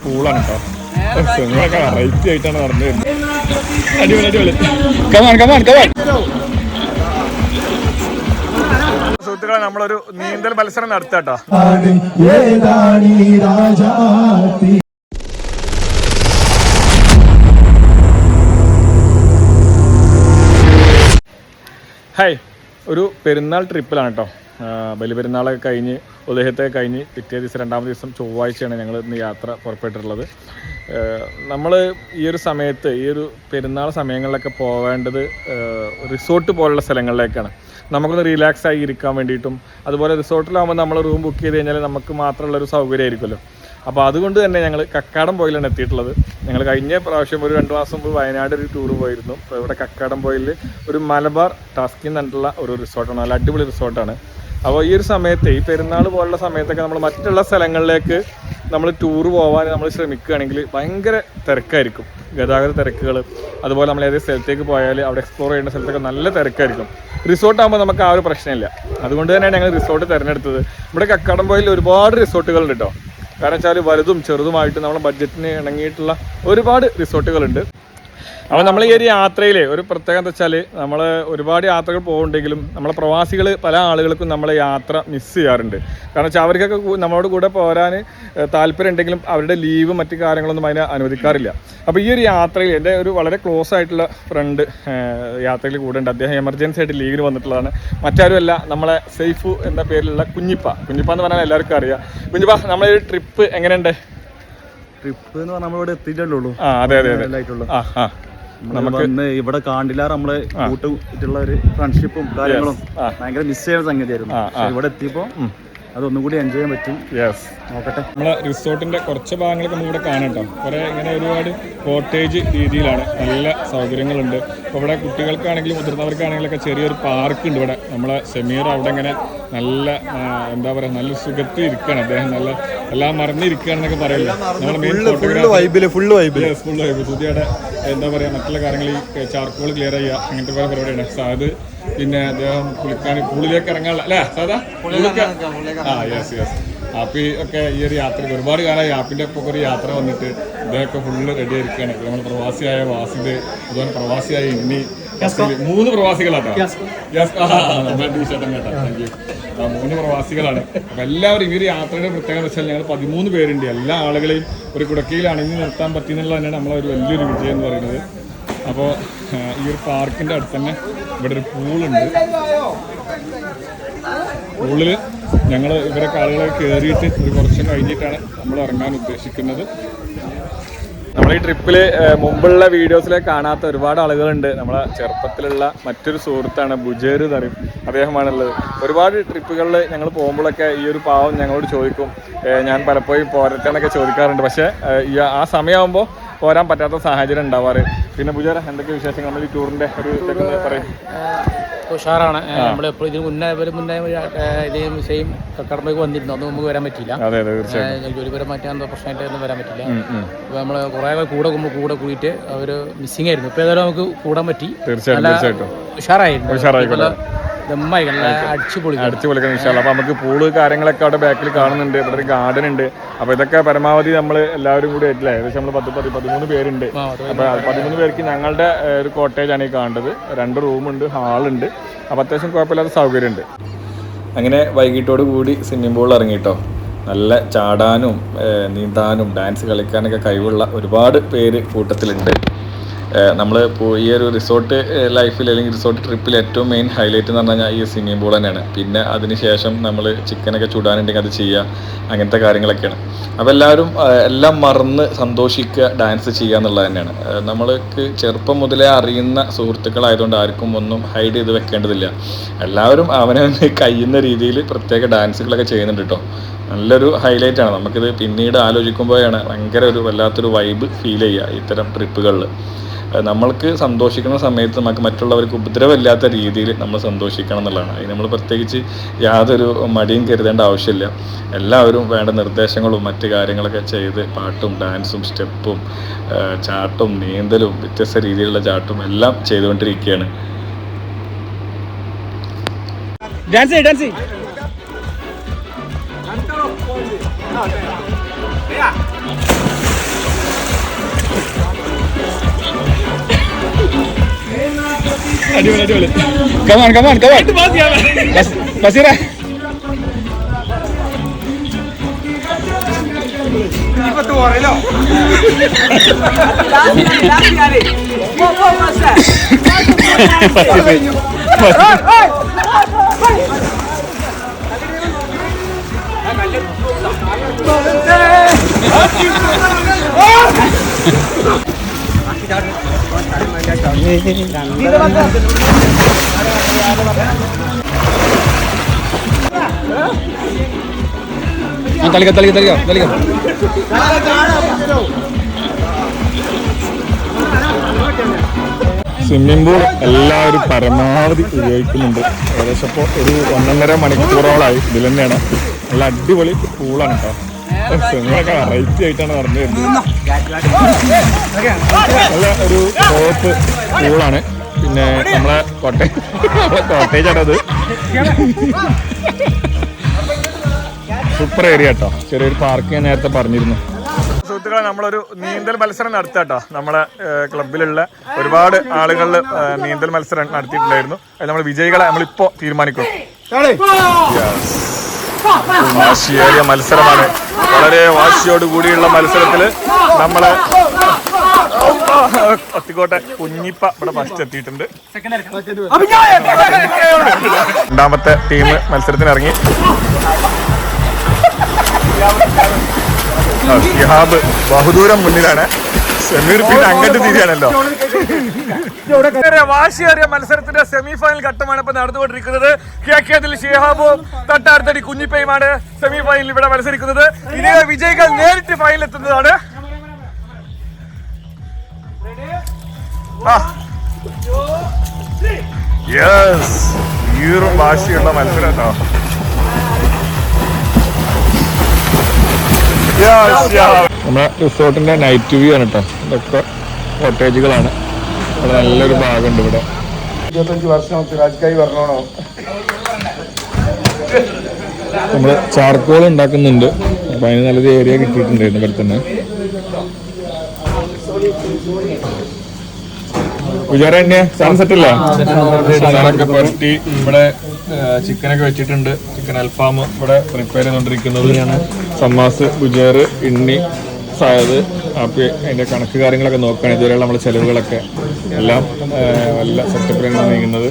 പൂളാണ് കേട്ടോ. നിങ്ങളൊക്കെ വെറൈറ്റി ആയിട്ടാണ് നടന്നു വരുന്നത്. അടിപൊളി അടിപൊളി. Come on come on come on. സുഹൃത്തുക്കളെ, നമ്മളൊരു നീന്തൽ മത്സരം നടത്താട്ടോ. ഹായ്, ഒരു പെരുന്നാൾ ട്രിപ്പിലാണ് കേട്ടോ. ബലിപെരുന്നാളൊക്കെ കഴിഞ്ഞ് ഉദയത്തൊക്കെ കഴിഞ്ഞ് പിറ്റേ ദിവസം രണ്ടാമത്തെ ദിവസം ചൊവ്വാഴ്ചയാണ് ഞങ്ങൾ ഇന്ന് യാത്ര പുറപ്പെട്ടിട്ടുള്ളത്. നമ്മൾ ഈ ഒരു സമയത്ത് ഈ ഒരു പെരുന്നാൾ സമയങ്ങളിലൊക്കെ പോവേണ്ടത് റിസോർട്ട് പോലുള്ള സ്ഥലങ്ങളിലേക്കാണ്. നമുക്കൊന്ന് റിലാക്സ് ആയി ഇരിക്കാൻ വേണ്ടിയിട്ടും, അതുപോലെ റിസോർട്ടിലാകുമ്പോൾ നമ്മൾ റൂം ബുക്ക് ചെയ്ത് കഴിഞ്ഞാൽ നമുക്ക് മാത്രമുള്ളൊരു സൗകര്യമായിരിക്കുമല്ലോ. അപ്പോൾ അതുകൊണ്ട് തന്നെ ഞങ്ങൾ കക്കാടംപൊയിലാണ് എത്തിയിട്ടുള്ളത്. ഞങ്ങൾ കഴിഞ്ഞ പ്രാവശ്യം ഒരു 2 മാസം മുമ്പ് വയനാട് ഒരു ടൂർ പോയിരുന്നു. അപ്പോൾ ഇവിടെ കക്കാടംപൊയിൽ ഒരു മലബാർ ടാസ്കിൽ നിന്നിട്ടുള്ള ഒരു റിസോർട്ടാണ്, നല്ല അടിപൊളി റിസോർട്ടാണ്. അപ്പോൾ ഈ ഒരു സമയത്ത്, ഈ പെരുന്നാൾ പോലുള്ള സമയത്തൊക്കെ നമ്മൾ മറ്റുള്ള സ്ഥലങ്ങളിലേക്ക് നമ്മൾ ടൂർ പോകാൻ നമ്മൾ ശ്രമിക്കുകയാണെങ്കിൽ ഭയങ്കര തിരക്കായിരിക്കും, ഗതാഗത തിരക്കുകൾ. അതുപോലെ നമ്മൾ ഏതൊരു സ്ഥലത്തേക്ക് പോയാൽ അവിടെ എക്സ്പ്ലോർ ചെയ്യുന്ന സ്ഥലത്തൊക്കെ നല്ല തിരക്കായിരിക്കും. റിസോർട്ടാകുമ്പോൾ നമുക്ക് ആ ഒരു പ്രശ്നമില്ല. അതുകൊണ്ട് തന്നെയാണ് ഞങ്ങൾ റിസോർട്ട് തിരഞ്ഞെടുത്തത്. ഇവിടെ കക്കാടംപൊയിൽ ഒരുപാട് റിസോർട്ടുകളുണ്ട് കേട്ടോ. കാരണം വെച്ചാൽ വലുതും ചെറുതുമായിട്ട് നമ്മുടെ ബഡ്ജറ്റിന് ഇണങ്ങിയിട്ടുള്ള ഒരുപാട് റിസോർട്ടുകളുണ്ട്. അപ്പോൾ നമ്മൾ ഈ ഒരു യാത്രയിൽ ഒരു പ്രത്യേകത എന്താ വെച്ചാൽ, നമ്മൾ ഒരുപാട് യാത്രകൾ പോകുന്നുണ്ടെങ്കിലും നമ്മളെ പ്രവാസികൾ പല ആളുകൾക്കും നമ്മളെ യാത്ര മിസ് ചെയ്യാറുണ്ട്. കാരണം വെച്ചാൽ അവർക്കൊക്കെ നമ്മളോട് കൂടെ പോരാൻ താല്പര്യം ഉണ്ടെങ്കിലും അവരുടെ ലീവ് മറ്റു കാര്യങ്ങളൊന്നും അതിനെ അനുവദിക്കാറില്ല. അപ്പോൾ ഈ ഒരു യാത്രയിൽ എൻ്റെ ഒരു വളരെ ക്ലോസ് ആയിട്ടുള്ള ഫ്രണ്ട് യാത്രയിൽ കൂടെ ഉണ്ട്. അദ്ദേഹം എമർജൻസി ആയിട്ട് ലീവിന് വന്നിട്ടുള്ളതാണ്. മറ്റാരുമല്ല, നമ്മളെ സൈഫു എന്ന പേരിലുള്ള കുഞ്ഞിപ്പ എന്ന് പറഞ്ഞാൽ എല്ലാവർക്കും അറിയാം. കുഞ്ഞിപ്പ, നമ്മളെ ഒരു ട്രിപ്പ് എങ്ങനെയുണ്ട്? ട്രിപ്പ് എന്ന് പറഞ്ഞാൽ നമ്മളിവിടെ എത്തിയിട്ടുള്ളൂ. അതെ അതെ അതെ. നമുക്ക് ഇവിടെ കാണ്ടില്ലാറ് നമ്മളെ കൂട്ടുള്ള ഒരു ഫ്രണ്ട്ഷിപ്പും കാര്യങ്ങളും ഭയങ്കര മിസ് ചെയ്യുന്ന സംഗതിയായിരുന്നു. ഇവിടെ എത്തിയപ്പോ അതൊന്നും കൂടി എൻജോയ് ചെയ്യാൻ പറ്റും. നോക്കട്ടെ, നമ്മളെ റിസോർട്ടിന്റെ കുറച്ച് ഭാഗങ്ങളൊക്കെ നമ്മളിവിടെ കാണാം കേട്ടോ. കുറെ ഇങ്ങനെ ഒരുപാട് കോട്ടേജ് രീതിയിലാണ്, നല്ല സൗകര്യങ്ങളുണ്ട്. ഇപ്പോൾ ഇവിടെ കുട്ടികൾക്കാണെങ്കിലും മുതിർന്നവർക്കാണെങ്കിലൊക്കെ ചെറിയൊരു പാർക്ക് ഉണ്ട് ഇവിടെ. നമ്മളെ ഷമീർ അവിടെ ഇങ്ങനെ നല്ല എന്താ പറയുക, നല്ല സുഖത്തിൽ ഇരിക്കുകയാണ് അദ്ദേഹം. നല്ല എല്ലാം മറന്നിരിക്കുകയാണെന്നൊക്കെ പറയില്ല. നമ്മുടെ മെയിൻ ഫുള്ള് വൈബ് സുധിയുടെ എന്താ പറയുക, മറ്റുള്ള കാര്യങ്ങൾ ഈ ചാർക്കോൾ ക്ലിയർ ചെയ്യുക, അങ്ങനത്തെ കുറെ പരിപാടിയാണ്. അത് പിന്നെ അദ്ദേഹം കുളിക്കാൻ പൂളിലേക്ക് ഇറങ്ങാനുള്ള അല്ലേ സാധാ യെസ് ആപ്പി ഒക്കെ ഈ ഒരു യാത്രയ്ക്ക് ഒരുപാട് കാലമായി ആപ്പിൻ്റെ ഒക്കെ ഒരു യാത്ര വന്നിട്ട് ഇദ്ദേഹമൊക്കെ ഫുള്ള് റെഡി ആയിരിക്കുകയാണ്. നമ്മൾ പ്രവാസിയായ വാസിദ്, അതുപോലെ പ്രവാസിയായ ഇന്നി, 3 പ്രവാസികളാട്ടോ. ടീഷർട്ടും കേട്ടോ, താങ്ക് യു. 3 പ്രവാസികളാണ്. അപ്പം എല്ലാവരും ഈ ഒരു യാത്രയുടെ പ്രത്യേകത വെച്ചാൽ ഞങ്ങൾ 13 പേരുണ്ട്. എല്ലാ ആളുകളെയും ഒരു കുടക്കയിൽ അണിഞ്ഞു നിർത്താൻ പറ്റിയെന്നുള്ളത് തന്നെയാണ് നമ്മളൊരു വലിയൊരു വിജയം എന്ന് പറയുന്നത്. അപ്പോൾ ഈ ഒരു പാർക്കിൻ്റെ അടുത്ത് തന്നെ ഇവിടെ ഒരു പൂളുണ്ട്. പൂളിൽ ഞങ്ങൾ ഇവരൊക്കെ ആളുകളെ കയറിയിട്ട് ഒരു കുറച്ച് കഴിഞ്ഞിട്ടാണ് നമ്മൾ ഇറങ്ങാൻ ഉദ്ദേശിക്കുന്നത്. നമ്മൾ ഈ ട്രിപ്പിൽ മുമ്പുള്ള വീഡിയോസിലേക്ക് കാണാത്ത ഒരുപാട് ആളുകളുണ്ട്. നമ്മളെ ചെറുപ്പത്തിലുള്ള മറ്റൊരു സുഹൃത്താണ് ബുജേർ തറിയും, അദ്ദേഹമാണുള്ളത്. ഒരുപാട് ട്രിപ്പുകളിൽ ഞങ്ങൾ പോകുമ്പോഴൊക്കെ ഈ ഒരു പാവം ഞങ്ങളോട് ചോദിക്കും, ഞാൻ പലപ്പോഴും പോരട്ടെന്നൊക്കെ ചോദിക്കാറുണ്ട്. പക്ഷേ ആ സമയമാകുമ്പോൾ പോരാൻ പറ്റാത്ത സാഹചര്യം ഉണ്ടാവാറ്. പിന്നെ ബുജേർ, എന്തൊക്കെ വിശേഷങ്ങൾ നമ്മൾ ഈ ടൂറിൻ്റെ ഒരു ഇതൊക്കെ പറയും? ഉഷാറാണ്. നമ്മളെപ്പോഴും ഇതിന് മുന്നേ ഇതേ സെയിം കക്കാടംപൊയിക്ക് വന്നിരുന്നു. അന്ന് നമുക്ക് വരാൻ പറ്റിയില്ല. ജോലിപരമായിട്ട് എന്തോ പ്രശ്നമായിട്ടൊന്നും വരാൻ പറ്റില്ല. അപ്പോൾ നമ്മൾ കുറേ കൂടെ കൂടിയിട്ട് അവർ മിസ്സിംഗ് ആയിരുന്നു. ഇപ്പോൾ ഏതായാലും നമുക്ക് കൂടാൻ പറ്റി. തീർച്ചയായിട്ടും ഉഷാറായിരുന്നു. അടിച്ചു പൊളിക്കണം ഇൻഷാല്ലാ. അപ്പോൾ നമുക്ക് പൂള് കാര്യങ്ങളൊക്കെ അവിടെ ബാക്കിൽ കാണുന്നുണ്ട്. ഇവിടെ ഒരു ഗാർഡൻ ഉണ്ട്. അപ്പോൾ ഇതൊക്കെ പരമാവധി നമ്മൾ എല്ലാവരും കൂടി ആയിട്ടില്ല, ഏകദേശം നമ്മൾ 13 പേരുണ്ട്. അപ്പോൾ 13 പേർക്ക് ഞങ്ങളുടെ ഒരു കോട്ടേജാണ് ഈ കാണേണ്ടത്. 2 റൂമുണ്ട്, ഹാളുണ്ട്. അപ്പോൾ അത്യാവശ്യം കുഴപ്പമില്ലാത്ത സൗകര്യമുണ്ട്. അങ്ങനെ വൈകിട്ടോട് കൂടി സ്വിമ്മിംഗ് പൂളിൽ ഇറങ്ങിയിട്ടോ. നല്ല ചാടാനും നീന്താനും ഡാൻസ് കളിക്കാനൊക്കെ കഴിവുള്ള ഒരുപാട് പേര് കൂട്ടത്തിലുണ്ട്. നമ്മൾ ഈ ഒരു റിസോർട്ട് ലൈഫിൽ അല്ലെങ്കിൽ റിസോർട്ട് ട്രിപ്പിൽ ഏറ്റവും മെയിൻ ഹൈലൈറ്റ് എന്ന് പറഞ്ഞു കഴിഞ്ഞാൽ ഈ സ്വിമ്മിംഗ് പൂൾ തന്നെയാണ്. പിന്നെ അതിന് ശേഷം നമ്മൾ ചിക്കനൊക്കെ ചുടാനുണ്ടെങ്കിൽ അത് ചെയ്യുക, അങ്ങനത്തെ കാര്യങ്ങളൊക്കെയാണ്. അപ്പോൾ എല്ലാവരും എല്ലാം മറന്ന് സന്തോഷിക്കുക, ഡാൻസ് ചെയ്യുക എന്നുള്ളത് തന്നെയാണ്. നമ്മൾക്ക് ചെറുപ്പം മുതലേ അറിയുന്ന സുഹൃത്തുക്കളായതുകൊണ്ട് ആർക്കും ഒന്നും ഹൈഡ് ചെയ്ത് വെക്കേണ്ടതില്ല. എല്ലാവരും അവനെ കഴിയുന്ന രീതിയിൽ പ്രത്യേക ഡാൻസുകളൊക്കെ ചെയ്യുന്നുണ്ട് കേട്ടോ. നല്ലൊരു ഹൈലൈറ്റാണ്. നമുക്കിത് പിന്നീട് ആലോചിക്കുമ്പോഴാണ് ഭയങ്കര ഒരു വല്ലാത്തൊരു വൈബ് ഫീൽ ചെയ്യുക ഇത്തരം ട്രിപ്പുകളിൽ. നമ്മൾക്ക് സന്തോഷിക്കുന്ന സമയത്ത് നമുക്ക് മറ്റുള്ളവർക്ക് ഉപദ്രവമില്ലാത്ത രീതിയിൽ നമ്മൾ സന്തോഷിക്കണം എന്നുള്ളതാണ്. അതിന് നമ്മൾ പ്രത്യേകിച്ച് യാതൊരു മടിയും കരുതേണ്ട ആവശ്യമില്ല. എല്ലാവരും വേണ്ട നിർദ്ദേശങ്ങളും മറ്റു കാര്യങ്ങളൊക്കെ ചെയ്ത് പാട്ടും ഡാൻസും സ്റ്റെപ്പും ചാട്ടും നീന്തലും വ്യത്യസ്ത രീതിയിലുള്ള ചാട്ടും എല്ലാം ചെയ്തുകൊണ്ടിരിക്കുകയാണ്. അടിപൊളി അടിപൊളി. Come on come on come on Basheera. തളിക്ക തളിക്ക തളിക്ക തളിക്ക. സ്വിമ്മിംഗ് പൂൾ എല്ലാവരും പരമാവധി ഉപയോഗിക്കുന്നുണ്ട്. ഏകദേശം ഇപ്പോൾ ഒരു 1.5 മണിക്കൂറോളായി ഇതിൽ തന്നെയാണ്. നല്ല അടിപൊളി പൂളാണ് കേട്ടോ. സ്വിമ്മിങ്ങൊക്കെ വെറൈറ്റി ആയിട്ടാണ് നടന്നു വരുന്നത്. നല്ല ഒരു ടോപ്പ് പൂളാണ്. പിന്നെ നമ്മളെ കോട്ടേജാണത്. സൂപ്പർ ഏരിയ കേട്ടോ. ചെറിയൊരു പാർക്ക് ഞാൻ നേരത്തെ പറഞ്ഞിരുന്നു. സുഹൃത്തുക്കളെ, നമ്മളൊരു നീന്തൽ മത്സരം നടത്താട്ടോ. നമ്മളെ ക്ലബിലുള്ള ഒരുപാട് ആളുകൾ നീന്തൽ മത്സരം നടത്തിയിട്ടുണ്ടായിരുന്നു. അത് നമ്മൾ വിജയികളെ നമ്മളിപ്പോ തീരുമാനിക്കും. വാശിയേറിയ മത്സരമാണ്. വളരെ വാശിയോട് കൂടിയുള്ള മത്സരത്തില് നമ്മളെ ഒത്തിക്കോട്ടെ കുഞ്ഞിപ്പ ഇവിടെ ഫസ്റ്റ് എത്തിയിട്ടുണ്ട്. രണ്ടാമത്തെ ടീം മത്സരത്തിന് ഇറങ്ങി. ഷിഹാബ് ബഹുദൂരം മുന്നിലാണ്. സെമീർ പിന്നെ അങ്ങോട്ട് തിരിയാണല്ലോ. വാശിയേറിയ മത്സരത്തിന്റെ സെമി ഫൈനൽ ഘട്ടമാണ് ഇപ്പൊ നടന്നുകൊണ്ടിരിക്കുന്നത്. KKതിൽ ഷിഹാബും തൊട്ടടുത്തടി കുഞ്ഞിപ്പയുമാണ് സെമി ഫൈനലിൽ ഇവിടെ മത്സരിക്കുന്നത്. ഇതേ വിജയികൾ നേരിട്ട് ഫൈനൽ എത്തുന്നതാണ്. ഈറും വാശിയുള്ള മത്സരം കേട്ടോ. നമ്മുടെ റിസോർട്ടിന്റെ നൈറ്റ് വ്യൂ ആണ് കേട്ടോ. ഇതൊക്കെ കോട്ടേജുകളാണ്. അവിടെ നല്ലൊരു ഭാഗമുണ്ട് ഇവിടെ. 25 വർഷം സിറാജ്ക്കായി പറഞ്ഞോണോ. നമ്മള് ചാർക്കോൾ ഉണ്ടാക്കുന്നുണ്ട്. അപ്പൊ അതിന് നല്ലൊരു ഏരിയ കിട്ടിയിട്ടുണ്ടായിരുന്നു ഇവിടെ തന്നെ. വിചാരം തന്നെയാ സാധനം സെറ്റല്ലേ? സാധനമൊക്കെ പുരട്ടി ഇവിടെ ചിക്കനൊക്കെ വെച്ചിട്ടുണ്ട്. ചിക്കൻ അൽഫാം ഇവിടെ പ്രിപ്പയർ ചെയ്തുകൊണ്ടിരിക്കുന്നത്. സമ്മാസ്, ബുജേർ, ഇണ്ണി, സായത്, ആപ്പി അതിൻ്റെ കണക്ക് കാര്യങ്ങളൊക്കെ നോക്കുകയാണ്. ഇതുവരെയുള്ള നമ്മുടെ ചെലവുകളൊക്കെ എല്ലാം നല്ല സെറ്റപ്പിലാണ് നീങ്ങുന്നത്.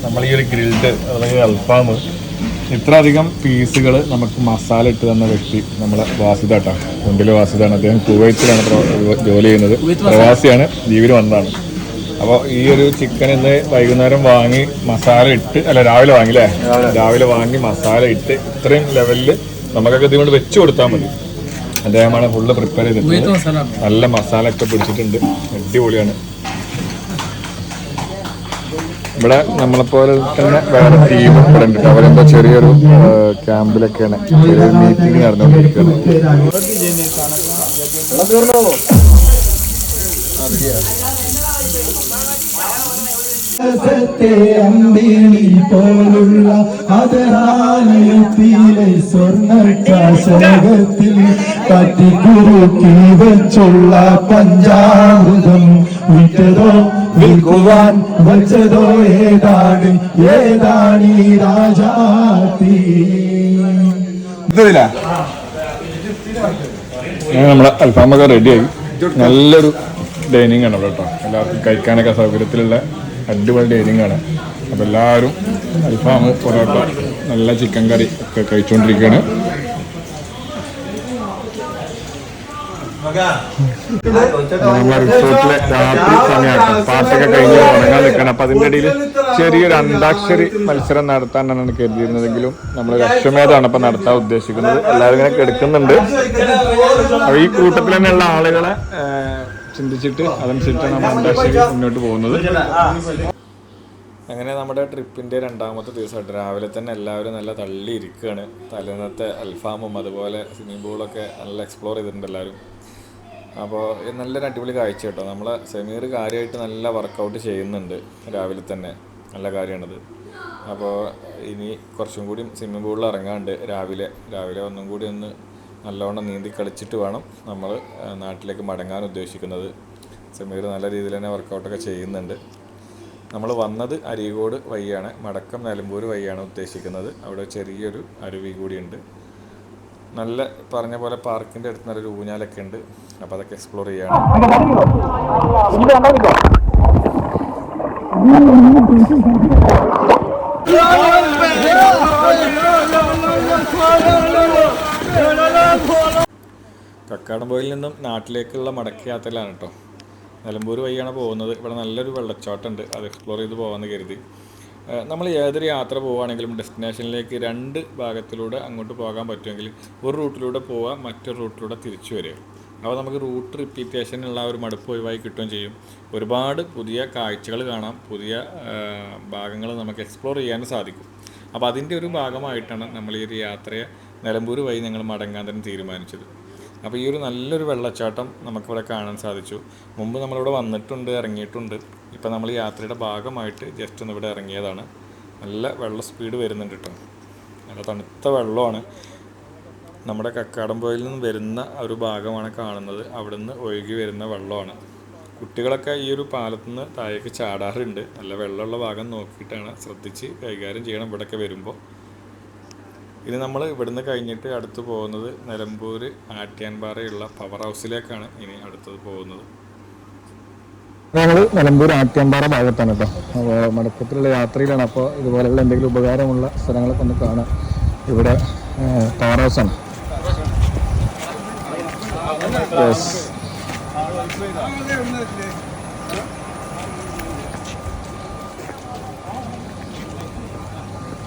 നമ്മൾ ഈ ഒരു ഗ്രിൽഡ് അല്ലെങ്കിൽ അൽഫാം ഇത്ര അധികം പീസുകൾ നമുക്ക് മസാല ഇട്ട് തന്ന വ്യക്തി നമ്മളെ വാസിദാട്ടാ. മുണ്ടിലെ വാസിദാണ്. അദ്ദേഹം കുവൈത്തിലാണ് ജോലി ചെയ്യുന്നത്. പ്രവാസിയാണ്, ജീവിതം വന്നതാണ്. അപ്പോൾ ഈ ഒരു ചിക്കൻ ഇന്ന് വൈകുന്നേരം വാങ്ങി മസാല ഇട്ട്, അല്ല രാവിലെ വാങ്ങില്ലേ, രാവിലെ വാങ്ങി മസാല ഇട്ട് ഇത്രയും ലെവലിൽ നമുക്കൊക്കെ ഇതുകൊണ്ട് വെച്ച് കൊടുത്താൽ മതി. അദ്ദേഹമാണ് ഫുള്ള് പ്രിപ്പയർ ചെയ്തിട്ടുണ്ട്. നല്ല മസാല ഒക്കെ പിടിച്ചിട്ടുണ്ട്. അടിപൊളിയാണ്. ഇവിടെ നമ്മളെപ്പോലെ തന്നെ വേറെ ടീം ഇവിടെ ഉണ്ട്. അവരെന്തോ ചെറിയൊരു ക്യാമ്പിലൊക്കെയാണ് ചെറിയൊരു മീറ്റിംഗ് നടന്നുകൊണ്ടിരിക്കുകയാണ്. അമ്പിളി പോലുള്ള അതരാലയത്തിലെ സ്വർണ്ണത്തിൽ പറ്റിക്കുറുക്കി വെച്ചുള്ള പഞ്ചാമൃതം വിറ്റതോ വിൽക്കുവാൻ വച്ചതോ ഏതാണ് ഏതാണീ രാജാത്തി. നമ്മളെ അൽഫാമൊക്കെ റെഡിയായി. നല്ലൊരു ഡൈനിങ് ആണ് ഇവിടെ കേട്ടോ. എല്ലാവർക്കും കഴിക്കാനൊക്കെ സൗകര്യത്തിലുള്ള അടിപൊളി ഡൈനിങ് ആണ്. അപ്പോൾ എല്ലാവരും അൽഫാം, പൊറോട്ട, നല്ല ചിക്കൻ കറി ഒക്കെ കഴിച്ചുകൊണ്ടിരിക്കുകയാണ്. നമ്മളെ റിസോർട്ടിലെ രാത്രി സമയമാണ്. പാട്ടൊക്കെ കഴിഞ്ഞ് ഉറങ്ങാൻ നിൽക്കണം. അപ്പം അതിൻ്റെ ഇടയിൽ ചെറിയൊരു അന്താക്ഷരി മത്സരം നടത്താനാണ് കരുതിയിരുന്നതെങ്കിലും നമ്മൾ ലക്ഷ്യമേതാണ് ഇപ്പം നടത്താൻ ഉദ്ദേശിക്കുന്നത്. എല്ലാവരും ഇങ്ങനെ കിടക്കുന്നുണ്ട്. അപ്പോൾ ഈ കൂട്ടത്തിൽ തന്നെയുള്ള ആളുകളെ ചിന്തിച്ചിട്ട് അതനുസരിച്ചാണ് നമ്മൾ അന്താക്ഷരി മുന്നോട്ട് പോകുന്നത്. അങ്ങനെ നമ്മുടെ ട്രിപ്പിൻ്റെ രണ്ടാമത്തെ ദിവസമായിട്ട് രാവിലെ തന്നെ എല്ലാവരും നല്ല തള്ളിയിരിക്കുകയാണ്. തലേന്നത്തെ അൽഫാമും അതുപോലെ സ്വിമ്മിംഗ് പൂളൊക്കെ നല്ല എക്സ്പ്ലോർ ചെയ്തിട്ടുണ്ട് എല്ലാവരും. അപ്പോൾ നല്ലൊരു അടിപൊളി കാഴ്ച കേട്ടോ. നമ്മളെ സെമീർ കാര്യമായിട്ട് നല്ല വർക്കൗട്ട് ചെയ്യുന്നുണ്ട് രാവിലെ തന്നെ. നല്ല കാര്യമാണത്. അപ്പോൾ ഇനി കുറച്ചും കൂടി സ്വിമ്മിംഗ് പൂളിൽ ഇറങ്ങാണ്ട് രാവിലെ ഒന്നും കൂടി ഒന്ന് നല്ലവണ്ണം നീന്തി കളിച്ചിട്ട് വേണം നമ്മൾ നാട്ടിലേക്ക് മടങ്ങാൻ ഉദ്ദേശിക്കുന്നത്. സമീർ നല്ല രീതിയിൽ തന്നെ വർക്കൗട്ടൊക്കെ ചെയ്യുന്നുണ്ട്. നമ്മൾ വന്നത് അരീക്കോട് വഴിയാണ്, മടക്കം നിലമ്പൂർ വഴിയാണ് ഉദ്ദേശിക്കുന്നത്. അവിടെ ചെറിയൊരു അരുവി കൂടിയുണ്ട്. നല്ല പറഞ്ഞ പോലെ പാർക്കിൻ്റെ അടുത്ത് നല്ലൊരു ഊഞ്ഞാലൊക്കെ ഉണ്ട്. അപ്പോൾ അതൊക്കെ എക്സ്പ്ലോർ ചെയ്യാണ്. കക്കാടംപൊയിൽ നിന്നും നാട്ടിലേക്കുള്ള മടക്ക യാത്രയിലാണ് കേട്ടോ. നിലമ്പൂർ വഴിയാണ് പോകുന്നത്. ഇവിടെ നല്ലൊരു വെള്ളച്ചാട്ടമുണ്ട്, അത് എക്സ്പ്ലോർ ചെയ്ത് പോകാമെന്ന് കരുതി. നമ്മൾ ഏതൊരു യാത്ര പോവുകയാണെങ്കിലും ഡെസ്റ്റിനേഷനിലേക്ക് 2 ഭാഗത്തിലൂടെ അങ്ങോട്ട് പോകാൻ പറ്റുമെങ്കിൽ ഒരു റൂട്ടിലൂടെ പോവുക, മറ്റൊരു റൂട്ടിലൂടെ തിരിച്ചു വരിക. അപ്പോൾ നമുക്ക് റൂട്ട് റിപ്പീറ്റേഷനുള്ള ഒരു മടുപ്പ് ഒഴിവായി കിട്ടുകയും ചെയ്യും. ഒരുപാട് പുതിയ കാഴ്ചകൾ കാണാം, പുതിയ ഭാഗങ്ങൾ നമുക്ക് എക്സ്പ്ലോർ ചെയ്യാനും സാധിക്കും. അപ്പോൾ അതിൻ്റെ ഒരു ഭാഗമായിട്ടാണ് നമ്മൾ ഈ ഒരു യാത്രയെ നിലമ്പൂർ വഴി ഞങ്ങൾ മടങ്ങാൻ തന്നെ തീരുമാനിച്ചത്. അപ്പോൾ ഈ ഒരു നല്ലൊരു വെള്ളച്ചാട്ടം നമുക്കിവിടെ കാണാൻ സാധിച്ചു. മുമ്പ് നമ്മളിവിടെ വന്നിട്ടുണ്ട്, ഇറങ്ങിയിട്ടുണ്ട്. ഇപ്പോൾ നമ്മൾ യാത്രയുടെ ഭാഗമായിട്ട് ജസ്റ്റ് ഒന്ന് ഇവിടെ ഇറങ്ങിയതാണ്. നല്ല വെള്ള സ്പീഡ് വരുന്നുണ്ട് കേട്ടോ. നല്ല തണുത്ത വെള്ളമാണ്. നമ്മുടെ കക്കാടംപൊയിൽ നിന്ന് വരുന്ന ഒരു ഭാഗമാണ് കാണുന്നത്. അവിടെ നിന്ന് ഒഴുകി വരുന്ന വെള്ളമാണ്. കുട്ടികളൊക്കെ ഈ ഒരു പാലത്തു നിന്ന് താഴേക്ക് ചാടാറുണ്ട്. നല്ല വെള്ളമുള്ള ഭാഗം നോക്കിയിട്ടാണ് ശ്രദ്ധിച്ച് കൈകാര്യം ചെയ്യണം ഇവിടെയൊക്കെ വരുമ്പോൾ. ഇനി നമ്മൾ ഇവിടുന്ന് കഴിഞ്ഞിട്ട് അടുത്ത് പോകുന്നത് നിലമ്പൂർ ആട്ട്യാൻപാറയുള്ള പവർ ഹൗസിലേക്കാണ് ഇനി അടുത്തത് പോകുന്നത്. ഞങ്ങൾ നിലമ്പൂർ ആട്ട്യാൻപാറ ഭാഗത്താണ് കേട്ടോ. അപ്പോൾ മടക്കത്തിലുള്ള യാത്രയിലാണ്. അപ്പോൾ ഇതുപോലെയുള്ള എന്തെങ്കിലും ഉപകാരമുള്ള സ്ഥലങ്ങളൊക്കെ ഒന്ന് കാണാം. ഇവിടെ പവർ ഹൗസാണ്.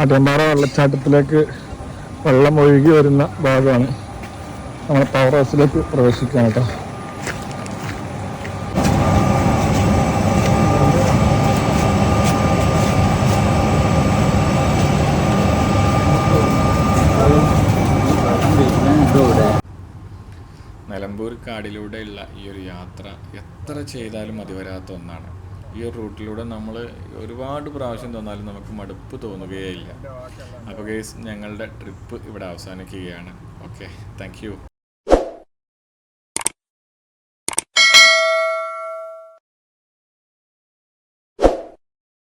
ആട്ട്യാൻപാറ വെള്ളച്ചാട്ടത്തിലേക്ക് വെള്ളം ഒഴുകി വരുന്ന ഭാഗമാണ്. നമ്മൾ പവർ ഹൗസിലേക്ക് പ്രവേശിക്കുകയാണ് കേട്ടോ. നിലമ്പൂർ കാടിലൂടെയുള്ള ഈ ഒരു യാത്ര എത്ര ചെയ്താലും മതി വരാത്ത ഒന്നാണ്. ഈ ഒരു റൂട്ടിലൂടെ നമ്മൾ ഒരുപാട് പ്രാവശ്യം തോന്നാലും നമുക്ക് മടുപ്പ് തോന്നുകയില്ല. അപ്പോൾ ഗൈസ്, ഞങ്ങളുടെ ട്രിപ്പ് ഇവിടെ അവസാനിക്കുകയാണ്. Okay, thank you.